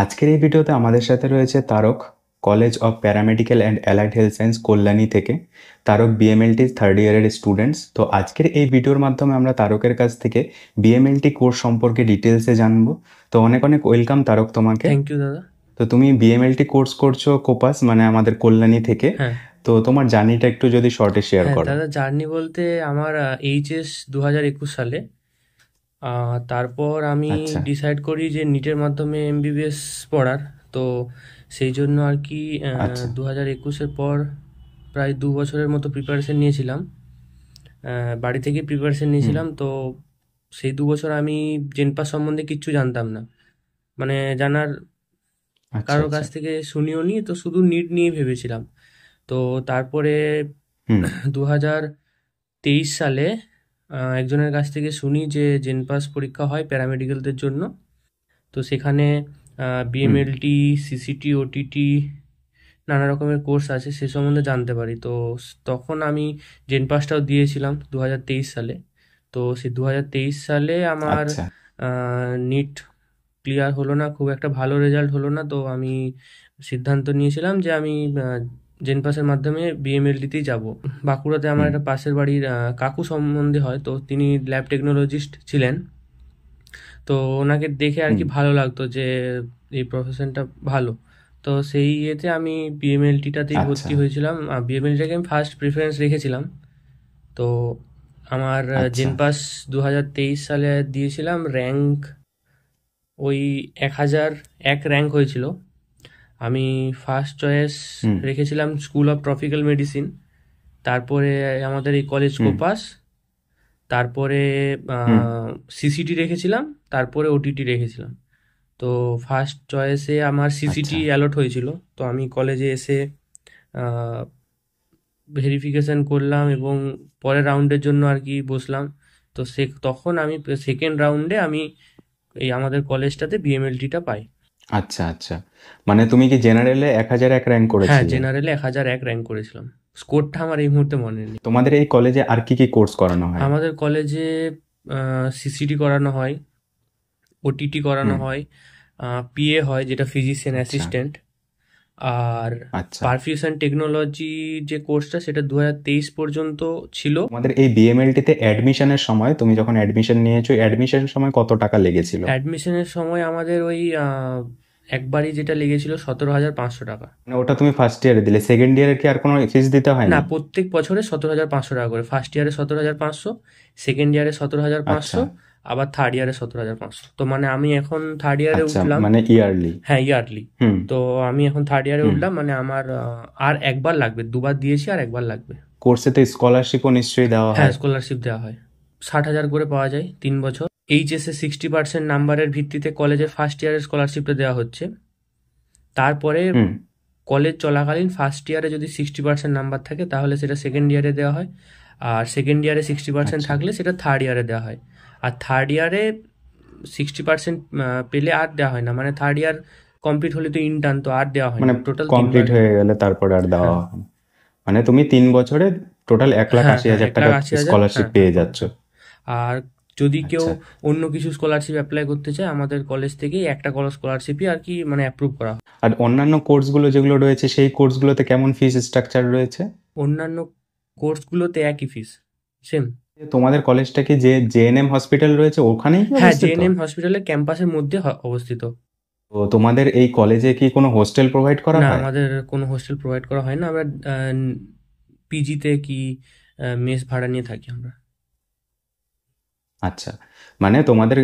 আজকের এই ভিডিওতে আমাদের সাথে রয়েছে Tarak, college of paramedical and allied health science Kalyani থেকে। তারক বিএমএলটি থার্ড ইয়ারের স্টুডেন্টস। তো আজকের এই ভিডিওর মাধ্যমে আমরা তারকের কাছ থেকে বিএমএলটি কোর্স সম্পর্কে ডিটেলসে জানবো। তো অনেক অনেক ওয়েলকাম তারক তোমাকে। থ্যাংক ইউ দাদা। তো তুমি বিএমএলটি কোর্স করছো কোপাস মানে আমাদের কল্যাণী থেকে। হ্যাঁ তো তোমার জার্নিটা একটু যদি শর্টে শেয়ার করো। দাদা, জার্নি বলতে আমার এইচএস 2021 সালে তারপর আমি আচ্ছা। ডিসাইড করি যে নিটের মাধ্যমে এমবিবিএস পড়ার। তো সেই জন্য আর কি আচ্ছা। 2021-এর পর প্রায় 2 বছরের মতো প্রিপারেশন নিয়েছিলাম। বাড়ি থেকে প্রিপারেশন হুম। নিয়েছিলাম। তো সেই 2 বছর আমি জেনপাস সম্বন্ধে কিচ্ছু জানতাম না, মানে জানার আচ্ছা কারোর আচ্ছা। কাছ থেকে শুনিও নি, তো শুধু নিট নিয়ে ভেবেছিলাম। তো তারপরে হুম 2023 সালে একজনের কাছ থেকে শুনি যে জেনপাস পরীক্ষা হয় প্যারামেডিক্যালদের জন্য। তো সেখানে হুম। বিএমএলটি, সিসিটি, ওটিটি নানা রকমের কোর্স আছে, সে সম্বন্ধে জানতে পারি। তো তখন আমি জেনপাসটাও দিয়েছিলাম 2023 সালে। তো সেই 2023 সালে আমার আচ্ছা নিট ক্লিয়ার হলো না, খুব একটা ভালো রেজাল্ট হলো না। তো আমি সিদ্ধান্ত নিয়েছিলাম যে আমি জেনপাসের মাধ্যমে বিএমএলটিতেই যাব। বাঁকুড়াতে আমার হুম একটা পাশের বাড়ির কাকু সম্বন্ধে হয়, তো তিনি ল্যাব টেকনোলজিস্ট ছিলেন। তো ওনাকে দেখে আর হুম। কি ভালো লাগতো যে এই প্রফেশনটা ভালো। তো সেই ইয়েতে আমি বিএমএলটিটাতেই আচ্ছা ভর্তি হয়েছিলাম। বিএমএলটিটাকে আমি ফার্স্ট প্রিফারেন্স রেখেছিলাম। তো আমার আচ্ছা। জেনপাস 2023 সালে দিয়েছিলাম, র্যাঙ্ক ওই 1001 র্যাঙ্ক হয়েছিল। আমি ফার্স্ট চয়েস হুম রেখেছিলাম স্কুল অফ ট্রপিক্যাল মেডিসিন, তারপরে আমাদের এই কলেজ হুম কোপাস, তারপরে হুম। সিসিটি রেখেছিলাম, তারপরে ওটিটি রেখেছিলাম। তো ফার্স্ট চয়েসে আমার সিসিটি আচ্ছা অ্যালট হয়েছিল। তো আমি কলেজে এসে ভেরিফিকেশন করলাম এবং পরের রাউন্ডের জন্য আর কি বসলাম। তো তখন আমি সেকেন্ড রাউন্ডে আমি এই আমাদের কলেজটাতে বিএমএলটিটা পাই। আচ্ছা আচ্ছা। মানে তুমি কি জেনারেলে 1001 র্যাঙ্ক হ্যাঁ, করেছিলে? জেনারেলে 1001 র্যাঙ্ক করেছিলাম। স্কোরটা আমার এই মুহূর্তে মনে নেই। তোমাদের এই কলেজে আর কি কি কোর্স করানো হয়? আমাদের কলেজে সিসিটি করানো হয়, ওটিটি করানো হুম। হয়, পিএ হয় যেটা ফিজিশিয়ান আচ্ছা অ্যাসিস্ট্যান্ট। আর আচ্ছা। পারফিউশন টেকনোলজি যে কোর্সটা, সেটা 2023 পর্যন্ত ছিল। তোমাদের এই বিএমএলটিতে অ্যাডমিশনের সময় তুমি যখন অ্যাডমিশন নিয়েছো অ্যাডমিশনের সময় কত টাকা লেগেছিল? অ্যাডমিশনের সময় আমাদের ওই একবারই যেটা লেগেছিল 17,500 টাকা। মানে ওটা তুমি ফার্স্ট ইয়ারে দিলে, সেকেন্ড ইয়ারে কি আর কোনো ফিস দিতে না, হয়নি? প্রত্যেক বছরে 17,500 টাকা করে। ফার্স্ট ইয়ারে 17,500, সেকেন্ড ইয়ারে আচ্ছা 17,500, আবার থার্ড ইয়ারে 17,500। তো মানে আমি এখন থার্ড ইয়ারে আচ্ছা। উঠলাম। মানে ইয়ারলি? হ্যাঁ, ইয়ারলি। হুম তো আমি এখন থার্ড ইয়ারে হুম। উঠলাম, মানে আমার আর একবার লাগবে, দুবার দিয়েছি, আর একবার লাগবে। কোর্সে তো স্কলারশিপও নিশ্চয়ই দেওয়া হ্যাঁ, হয়? স্কলারশিপ দেওয়া হয়। 60,000 করে পাওয়া যায় 3 বছর। এইচএসে 60% নাম্বারের ভিত্তিতে কলেজের ফার্স্ট ইয়ারের স্কলারশিপটা দেওয়া হচ্ছে। তারপরে হুম। কলেজ চলাকালীন ফার্স্ট ইয়ারে যদি 60% নাম্বার থাকে তাহলে সেটা সেকেন্ড ইয়ারে দেওয়া হয়। আর সেকেন্ড ইয়ারে 60% আচ্ছা থাকলে সেটা থার্ড ইয়ারে দেওয়া হয়। আর থার্ড ইয়ারে 60% পেলে আর দেওয়া হয় না, মানে থার্ড ইয়ার কমপ্লিট হলে তো ইন্টার্ন, তো আর দেওয়া হয় মানে না, টোটাল কমপ্লিট 3বার দেওয়া হয়ে হয়। গেলে তারপরে আর দেওয়া হ্যাঁ হয় না। মানে তুমি 3 বছরে টোটাল 1,80,000 টাকা 1,80,000, স্কলারশিপ পেয়ে যাচ্ছ? আর যদি কেউ আচ্ছা। অন্য কিছু স্কলারশিপ অ্যাপ্লাই করতে চায়, আমাদের কলেজ থেকেই একটা স্কলারশিপই আর কি মানে অ্যাপ্রুভ করা হয়। আর অন্যান্য কোর্সগুলো যেগুলো রয়েছে সেই কোর্সগুলোতে কেমন ফিস স্ট্রাকচার রয়েছে? অন্যান্য কোর্সগুলোতে একই ফিস, সেম। তোমাদের কলেজটা কি যে জেএনএম হসপিটাল রয়েছে ওখানেই কি হ্যাঁ, অবস্থিত? জেএনএম হসপিটালের ক্যাম্পাসের মধ্যে অবস্থিত। তো তোমাদের এই কলেজে কি কোনো হোস্টেল প্রোভাইড করা না, হয়? আমাদের কোনো হোস্টেল প্রোভাইড করা হয় না। আমরা পিজিতে কি মেস ভাড়া নিয়ে থাকি আমরা। আচ্ছা। মানে তোমাদের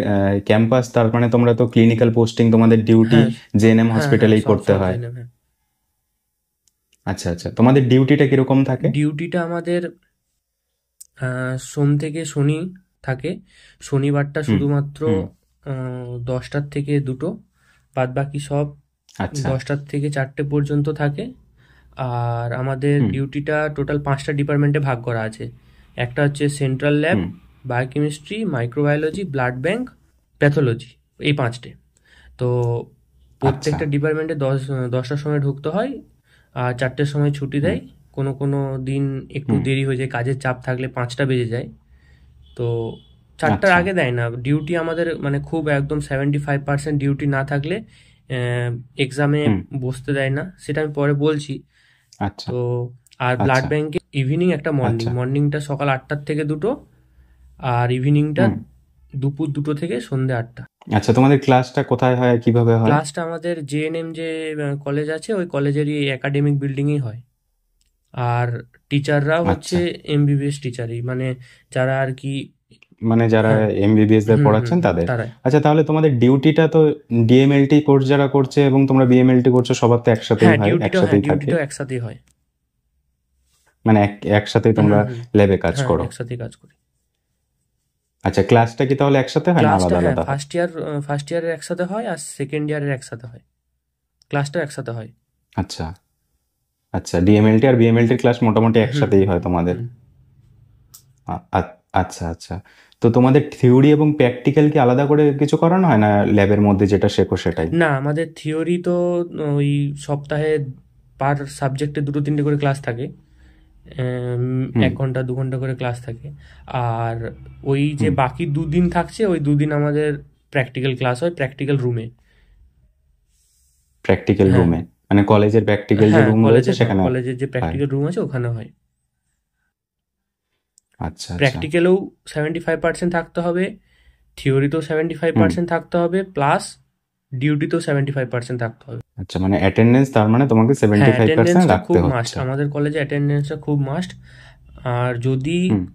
ক্যাম্পাস, তার মানে তোমরা তো ক্লিনিক্যাল পোস্টিং, তোমাদের ডিউটি হ্যাঁ জেএনএম হ্যাঁ, হসপিটালেই সব করতে সব হয়? জেএনএম, হ্যাঁ। আচ্ছা আচ্ছা। তোমাদের ডিউটিটা কিরকম থাকে? ডিউটিটা আমাদের সোম থেকে শনি থাকে। শনিবারটা হুম শুধুমাত্র হুম। 10টার থেকে 2টো, বাদ বাকি সব আচ্ছা। 10টার থেকে 4টে পর্যন্ত থাকে। আর আমাদের হুম ডিউটিটা টোটাল 5টা ডিপার্টমেন্টে ভাগ করা আছে। একটা হচ্ছে সেন্ট্রাল ল্যাব, হুম। Biochemistry, microbiology, blood bank, pathology, এই 5টে। তো আচ্ছা। প্রত্যেকটা ডিপার্টমেন্টে 10টার সময় ঢুকতে হয়, আর 4টের সময় ছুটি হুম দেয়। কোনো কোনো দিন একটু হুম। দেরি হয়ে যায়, কাজের চাপ থাকলে 5টা বেজে যায়। তো 4টার আচ্ছা। আগে দেয় না ডিউটি আমাদের, মানে খুব একদম 75% ডিউটি না থাকলে এক্সামে হুম। বসতে দেয় না, সেটা আমি পরে বলছি। আচ্ছা তো আর ব্লাড আচ্ছা ব্যাংকে ইভিনিং একটা আচ্ছা। মর্নিংটা সকাল 8টার থেকে 2টো, আর ইভিনিংটা হুম। দুপুর 2টো থেকে সন্ধ্যে 8টা। আচ্ছা, তোমাদের ক্লাসটা কোথায় হয়, কিভাবে হয়? ক্লাসটা আমাদের জেএনএম যে কলেজ আছে ওই কলেজেরই একাডেমিক বিল্ডিংই হয়। আর টিচাররা হচ্ছে আচ্ছা, এমবিবিএস টিচারই, মানে যারা আর কি। মানে যারা হ্যাঁ, এমবিবিএস দের হুম হুম পড়াচ্ছেন হুম, তাদের। তারাই। আচ্ছা, তাহলে তোমাদের ডিউটিটা তো ডিএমএলটি কোর্স যারা করছে এবং তোমরা বিএমএলটি করছো সবার তো একসাথেই হয়, হ্যাঁ, একসাথেই থাকে, ডিউটিটাও একসাথেই হয়। মানে একসাথেই হুম তোমরা হুম, ল্যাবে কাজ হ্যাঁ করো? একসাথেই কাজ করি। আচ্ছা, ক্লাসটা কি তাহলে একসাথে হয় না ক্লাসটা আলাদা হ্যাঁ, আলাদা হয়? ফার্স্ট ইয়ারের একসাথে হয় আর সেকেন্ড ইয়ারের একসাথে হয়। ক্লাসটাও একসাথে হয়। আচ্ছা আচ্ছা, ডিএমএলটি আর বিএমএলটির ক্লাস মোটামুটি হুম একসাথেই হুম হয় তোমাদের? হুম। আচ্ছা আচ্ছা। তো তোমাদের থিওরি এবং প্র্যাকটিক্যাল কি আলাদা করে কিছু করানো হয়, না ল্যাবের মধ্যে যেটা শেখো সেটাই? না, আমাদের থিওরি তো ওই সপ্তাহে পার সাবজেক্টে 2-3টে করে ক্লাস থাকে। হুম 1 ঘন্টা 2 ঘন্টা করে ক্লাস থাকে। আর ওই যে হুম। বাকি 2 দিন থাকছে, ওই 2 দিন আমাদের প্র্যাকটিক্যাল ক্লাস হয় প্র্যাকটিক্যাল রুমে। প্র্যাকটিক্যাল হ্যাঁ রুমে, মানে কলেজের প্র্যাকটিক্যাল যে হ্যাঁ, রুম রয়েছে সেখানে কলেজের যে হয়? প্র্যাকটিক্যাল রুম আছে ওখানে হয়। আচ্ছা আচ্ছা। প্র্যাকটিক্যালেও 75% থাকতে হবে, থিওরিতেও সেভেন্টি ফাইভ হুম। পার্সেন্ট থাকতে হবে, প্লাস ডিউটিতেও 75% থাকতে হবে। আচ্ছা, মানে অ্যাটেন্ডেন্স তার মানে তোমাকে সেভেন্টি হ্যাঁ, ফাইভ পার্সেন্ট অ্যাটেন্ডেন্সটা রাখতে খুব মাস্ট, হচ্ছে? আমাদের কলেজে অ্যাটেন্ডেন্সটা খুব মাস্ট। আর যদি হুম।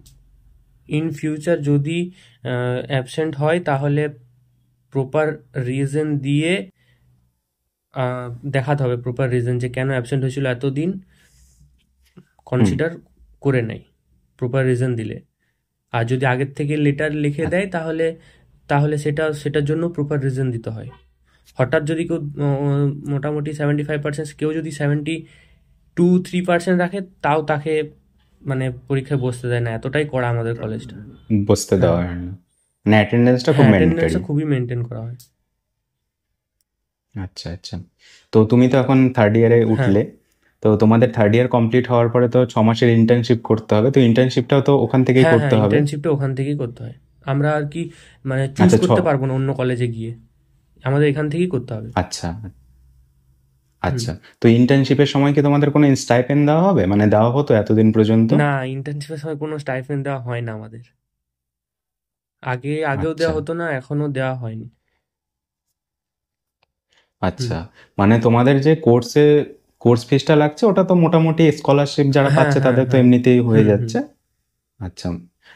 ইন ফিউচার যদি অ্যাবসেন্ট হয় তাহলে প্রপার রিজন দিয়ে দেখাতে হবে, প্রপার রিজন যে কেন অ্যাবসেন্ট হয়েছিল এতদিন, হুম। কনসিডার করে নেয় প্রপার রিজন দিলে। আর যদি আগের থেকে লেটার লিখে দেয় তাহলে তাহলে সেটার জন্য প্রপার রিজন দিতে হয়। হঠাৎ যদি কেউ মোটামুটি 75%, কেউ যদি 72-3% রাখে, তাও তাকে মানে পরীক্ষায় বসতে দেয় না, এতটাই কড়া আমাদের কলেজটা। বসতে হ্যাঁ দেওয়া হয় না, মানে অ্যাটেন্ডেন্সটা খুব হ্যাঁ, ম্যান্ডেটরি? অ্যাটেন্ডেন্সটা খুবই মেনটেন করা হয়। আচ্ছা আচ্ছা। তো তুমি তো এখন থার্ড ইয়ারে হ্যাঁ উঠলে, তো তোমাদের থার্ড ইয়ার কমপ্লিট হওয়ার পরে তো 6 মাসের ইন্টার্নশিপ করতে হবে, তো ইন্টার্নশিপটাও তো ওখান থেকেই হ্যাঁ হ্যাঁ, করতে হবে? ইন্টার্নশিপটা ওখান থেকেই করতে হয়। আমরা আর কি মানে চুজ আচ্ছা করতে পারবো না অন্য কলেজে গিয়ে, আমাদের এখান থেকেই করতে হবে। আচ্ছা হুম। আচ্ছা। তো ইন্টার্নশিপের সময় কি তোমাদের কোনো স্টাইপেন্ড দেওয়া হবে, মানে দেওয়া হতো এতদিন পর্যন্ত? না, ইন্টার্নশিপের সময় কোনো স্টাইপেন্ড দেওয়া হয় না আমাদের। আগেও আচ্ছা দেওয়া হতো না, এখনো দেওয়া হয়নি। হুম। আচ্ছা, মানে তোমাদের যে কোর্স ফিসটা লাগছে ওটা তো মোটামুটি স্কলারশিপ যারা হ্যাঁ পাচ্ছে হ্যাঁ তাদের তো হ্যাঁ। এমনিতেই হয়ে হুম হুম। যাচ্ছে। আচ্ছা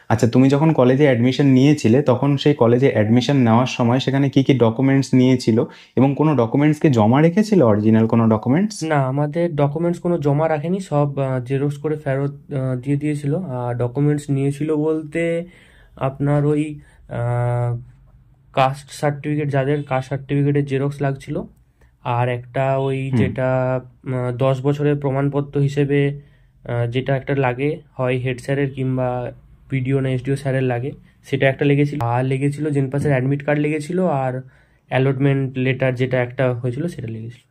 আচ্ছা, তুমি যখন কলেজে অ্যাডমিশন নিয়েছিলে তখন সেই কলেজে অ্যাডমিশন নেওয়ার সময় সেখানে কি কি ডকুমেন্টস নিয়েছিল, এবং কোনো ডকুমেন্টস কি জমা রেখেছিল, অরিজিনাল কোনো ডকুমেন্টস? না, আমাদের ডকুমেন্টস কোনো জমা রাখেনি, সব জেরক্স করে ফেরত দিয়ে দিয়েছিল। আর ডকুমেন্টস নিয়েছিল বলতে আপনার ওই কাস্ট সার্টিফিকেট, যাদের কাস্ট সার্টিফিকেটের জেরক্স লাগছিল, আর একটা ওই হুম। যেটা 10 বছরের প্রমাণপত্র হিসেবে যেটা একটা লাগে, হয় হেড স্যারের কিংবা পিডিও না এসডিও স্যারের লাগে, সেটা একটা লেগেছিল। আর লেগেছিল জেনপাসের অ্যাডমিট কার্ড লেগেছিল, আর অ্যালটমেন্ট লেটার যেটা একটা হয়েছিল সেটা লেগেছিল।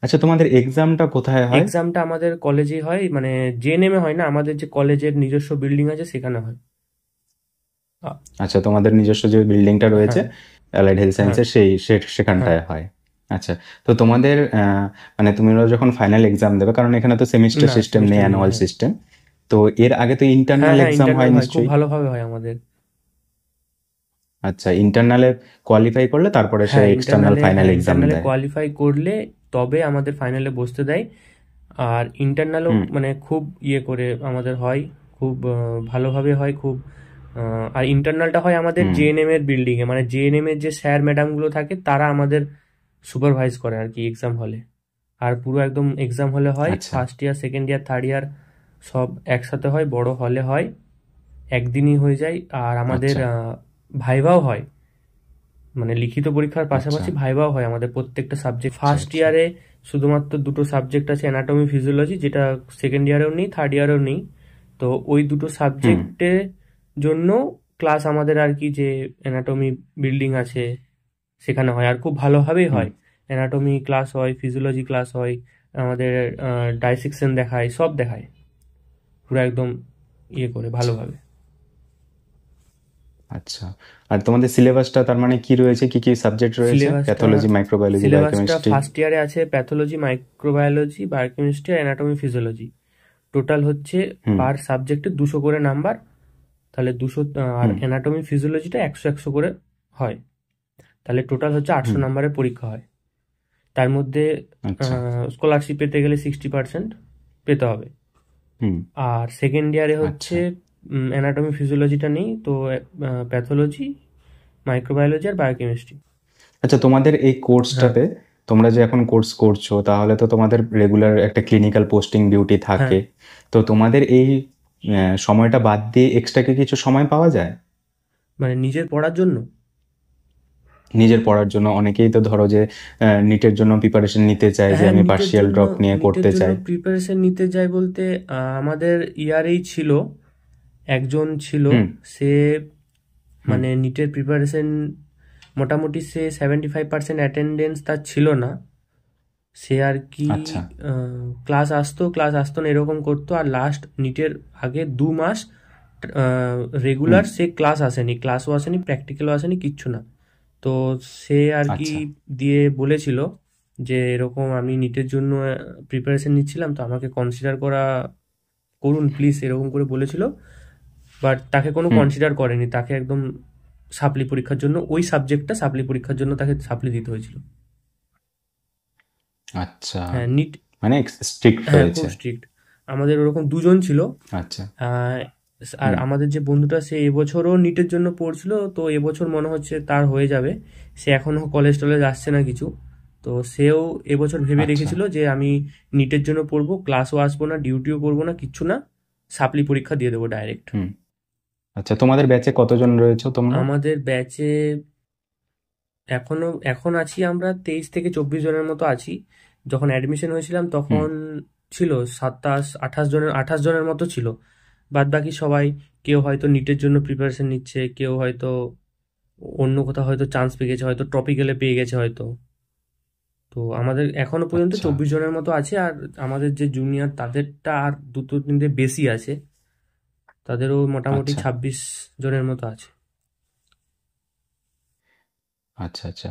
আচ্ছা, তোমাদের এক্সামটা কোথায় হয়? এক্সামটা আমাদের কলেজেই হয়, মানে জেএনএম এ হয় না, আমাদের যে কলেজের নিজস্ব বিল্ডিং আছে সেখানে হয়। আ- আচ্ছা, তোমাদের নিজস্ব যে বিল্ডিংটা রয়েছে হ্যাঁ অ্যালাইড হেলথ হ্যাঁ সায়েন্সের হ্যাঁ সেখানটায় হয়? আচ্ছা। তো তোমাদের মানে তোমরা যখন ফাইনাল এক্সাম দেবে, কারণ এখানে তো সেমিস্টার না, সিস্টেম নেই, সেমিস্টার নেই, অ্যানুয়াল হ্যাঁ। সিস্টেম, তো এর আগে তো হ্যাঁ ইন্টারনাল হ্যাঁ, এক্সাম ইন্টারনাল হয় হয়, খুব নিশ্চয়ই? ভালোভাবে হয় আমাদের। আচ্ছা, ইন্টারনালে কোয়ালিফাই করলে তারপরে সে হ্যাঁ, এক্সটার্নাল ফাইনাল এক্সাম ইন্টারনালে দেয়? কোয়ালিফাই করলে তবে আমাদের ফাইনালে বসতে দেয়। আর ইন্টারনালও হুম মানে খুব ইয়ে করে আমাদের হয়, খুব ভালোভাবে হয় খুব। আর ইন্টারনালটা হয় আমাদের হুম। জেএনএম এর বিল্ডিংয়ে, মানে জেএনএম এর যে স্যার ম্যাডামগুলো থাকে তারা আমাদের সুপারভাইজ করে আর কি এক্সাম হলে। আর পুরো একদম এক্সাম হলে হয়, আচ্ছা first year second year third year সব একসাথে হয়, বড় হলে হয়, একদিনই হয়ে যায়। আর আমাদের আচ্ছা ভাইভাও হয়, মানে লিখিত পরীক্ষার আচ্ছা পাশাপাশি ভাইভাও হয় আমাদের প্রত্যেকটা সাবজেক্ট। আচ্ছা ফার্স্ট আচ্ছা। ইয়ারে শুধুমাত্র 2টো সাবজেক্ট আছে, অ্যানাটমি ফিজিওলজি, যেটা সেকেন্ড ইয়ারেও নেই থার্ড ইয়ারেও নেই। তো ওই 2টো সাবজেক্টের জন্য ক্লাস আমাদের আর কি, যে অ্যানাটমি বিল্ডিং আছে সেখানে হয়, আর খুব ভালোভাবেই হুম। হয়। অ্যানাটমি ক্লাস হয়, ফিজিওলজি ক্লাস হয়, আমাদের ডাইসেকশন দেখায়, সব দেখায় পুরো একদম ইয়ে করে ভালোভাবে। আচ্ছা, আর তোমাদের সিলেবাসটা তার মানে কি রয়েছে, কি কি সাবজেক্ট রয়েছে? সিলেবাসটা প্যাথোলজি, মাইক্রোবায়োলজি, বায়োকেমিস্ট্রি। ফার্স্ট ইয়ারে আছে pathology, microbiology, biochemistry, anatomy, physiology. Total হচ্ছে হুম পার সাবজেক্টে 200 করে নাম্বার। তাহলে 200, আর হুম অ্যানাটমি ফিজিওলজিটা 100 করে হয়। তাহলে টোটাল হচ্ছে 800 হুম। নাম্বারের পরীক্ষা হয়। তার মধ্যে আচ্ছা। স্কলারশিপ পেতে গেলে 60% পেতে হবে। হুম। আর সেকেন্ড ইয়ারে হচ্ছে আচ্ছা অ্যানাটমি ফিজিওলজিটা নেই, তো প্যাথোলজি, মাইক্রোবায়োলজি আর বায়োকেমিস্ট্রি। আচ্ছা, তোমাদের এই হ্যাঁ, কোর্সটাতে তোমরা যে এখন কোর্স করছো, তাহলে তো তোমাদের রেগুলার একটা ক্লিনিক্যাল পোস্টিং ডিউটি হ্যাঁ। থাকে। তো তোমাদের এই সময়টা বাদ দিয়ে এক্সট্রা কি কিছু সময় পাওয়া যায় মানে নিজের পড়ার জন্য? নিজের পড়ার জন্য? অনেকেই তো ধরো যে নিটের জন্য প্রিপারেশন নিতে চায়, যে হ্যাঁ, আমি পার্শিয়াল ড্রপ নিয়ে নিটের করতে জন্য চাই। প্রিপারেশন নিতে যাই বলতে আমাদের ইয়ারেই ছিল, একজন ছিল। হুম সে হুম। মানে নিটের প্রিপারেশন মোটামুটি সে 75% অ্যাটেন্ডেন্স তার ছিল না। সে আর কি আচ্ছা। ক্লাস আসতো না এরকম করতো। আর লাস্ট নিটের আগে 2 মাস হুম। রেগুলার সে ক্লাস আসেনি, ক্লাসও আসেনি, প্র্যাকটিক্যালও আসেনি, কিচ্ছু না। তো সে আর কি আচ্ছা দিয়ে বলেছিল যে এরকম আমি নিটের জন্য প্রিপারেশন নিচ্ছিলাম, তো আমাকে কনসিডার করুন প্লিজ, এরকম করে বলেছিল। বাট তাকে কোনো হুম। কনসিডার করেনি, তাকে একদম সাপ্লি পরীক্ষার জন্য, ওই সাবজেক্টটা সাপ্লি পরীক্ষার জন্য তাকে সাপ্লি দিতে হয়েছিল। আচ্ছা, হ্যাঁ, নিট। মানে স্ট্রিক্ট হ্যাঁ, খুব হয়েছে। স্ট্রিক্ট। আমাদের ওরকম 2 জন ছিল। আচ্ছা। আহ, আর হুম আমাদের যে বন্ধুটা, সে এবছরও নিটের জন্য পড়ছিল, তো এবছর মনে হচ্ছে তার হয়ে যাবে। সে এখনো কলেজ টলেজ আসছে না কিছু। তো সেও এবছর ভেবে আচ্ছা। রেখেছিল যে আমি নিটের জন্য পড়বো, ক্লাসও আসবো না, ডিউটিও করবো না, কিচ্ছু না, সাপ্লি পরীক্ষা দিয়ে দেবো ডাইরেক্ট। হুম। আচ্ছা, তোমাদের ব্যাচে কতজন রয়েছো তোমরা? আমাদের ব্যাচে এখন আছি আমরা 23 থেকে 24 জনের মতো আছি। যখন অ্যাডমিশন হয়েছিলাম হুম। তখন ছিল 27-28 জনের মতো ছিল। বাদ বাকি সবাই, কেউ হয়তো নিটের জন্য প্রিপারেশন নিচ্ছে, কেউ হয়তো অন্য কোথাও হয়তো চান্স পেয়ে গেছে, হয়তো টপিক্যালে পেয়ে গেছে হয়তো। তো আমাদের এখনো পর্যন্ত আচ্ছা 24 জনের মতো আছে। আর আমাদের যে জুনিয়র তাদেরটা আর দুটো তিনটে বেশি আছে, তাদেরও মোটামুটি আচ্ছা 26 জনের মতো আছে। আচ্ছা। আচ্ছা,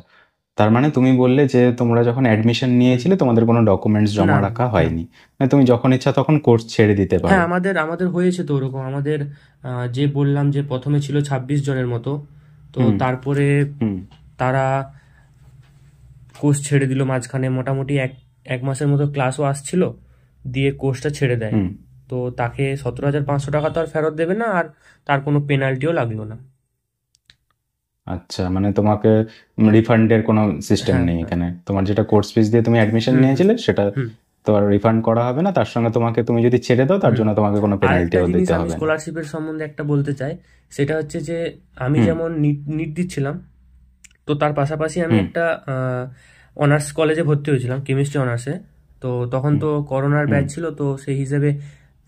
তার মানে তুমি বললে যে তোমরা যখন অ্যাডমিশন হুম। নিয়েছিলে তোমাদের কোনো ডকুমেন্টস না, জমা রাখা না। হয়নি, মানে তুমি যখন ইচ্ছা তখন কোর্স ছেড়ে দিতে হ্যাঁ, পারো। আমাদের আমাদের হয়েছে তো ওরকম। আমাদের যে বললাম যে প্রথমে ছিল 26 জনের মতো, তো হুম তারপরে হুম তারা কোর্স ছেড়ে দিল মাঝখানে। মোটামুটি এক এক মাসের মতো ক্লাসও আসছিল, দিয়ে কোর্সটা ছেড়ে দেয়। হুম। তো তাকে 17,500 টাকা তো আর ফেরত দেবে না, আর তার কোনো পেনাল্টিও লাগলো না। আচ্ছা, মানে তোমাকে রিফান্ডের কোনো সিস্টেম হ্যাঁ, নেই হ্যাঁ। এখানে? তোমার যেটা কোর্স ফিস দিয়ে তুমি অ্যাডমিশন হুম, হুম, নিয়েছিলে সেটা হুম। তো আর রিফান্ড করা হবে না, তার সঙ্গে তোমাকে, তুমি যদি ছেড়ে দাও তার হুম। জন্য তোমাকে কোনো আর একটা পেনাল্টিও জিনিস দিতে আমি হবে না। স্কলারশিপের সম্বন্ধে একটা বলতে চাই। সেটা হচ্ছে যে আমি হুম যেমন নিট নিট দিচ্ছিলাম, তো তার পাশাপাশি আমি হুম একটা অনার্স কলেজে ভর্তি হয়েছিলাম, কেমিস্ট্রি অনার্সে। তো তখন হুম তো করোনার হুম। ব্যাচ ছিল, তো সেই হিসেবে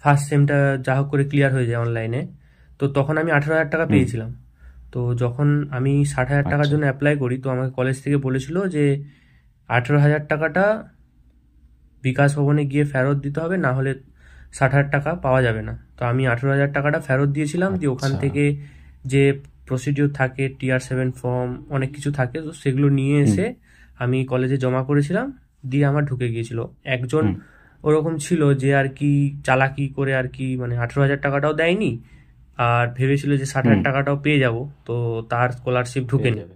ফার্স্ট সেমটা যা হোক করে ক্লিয়ার হয়ে যায় অনলাইনে। তো তখন আমি 18,000 টাকা হুম। পেয়েছিলাম। তো যখন আমি 60,000 টাকার আচ্ছা। জন্য অ্যাপ্লাই করি, তো আমাকে কলেজ থেকে বলেছিল যে 18,000 টাকাটা বিকাশ ভবনে গিয়ে ফেরত দিতে হবে, না হলে 60,000 টাকা পাওয়া যাবে না। তো আমি 18,000 টাকাটা ফেরত দিয়েছিলাম, দিয়ে ওখান আচ্ছা। থেকে যে প্রসিডিওর থাকে, TR7 ফর্ম, অনেক কিছু থাকে, তো সেগুলো নিয়ে হুম এসে আমি কলেজে জমা করেছিলাম, দিয়ে আমার ঢুকে গিয়েছিল। একজন হুম ওরকম ছিল যে আর কি চালাকি করে আর কি, মানে 18,000 টাকাটাও দেয়নি, আর ভেবেছিল যে ষাট হুম। হাজার টাকাটাও পেয়ে যাব। তো তার স্কলারশিপ পেয়ে ঢুকেনি। যাবে।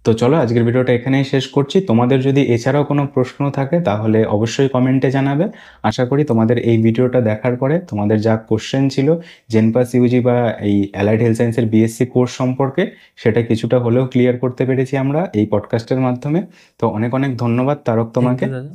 তো চলো আজকের ভিডিওটা এখানেই শেষ করছি। তোমাদের যদি এছাড়াও কোনো প্রশ্ন থাকে তাহলে অবশ্যই কমেন্টে জানাবে। আশা করি তোমাদের এই ভিডিওটা দেখার পরে তোমাদের যা কোশ্চেন ছিল জেনপাস ইউজি বা এই অ্যালাইড হেলথ সায়েন্সের বিএসসি কোর্স সম্পর্কে, সেটা কিছুটা হলেও ক্লিয়ার করতে পেরেছি আমরা এই পডকাস্টের মাধ্যমে। তো অনেক অনেক ধন্যবাদ তারক থ্যাংক তোমাকে। ইউ দাদা।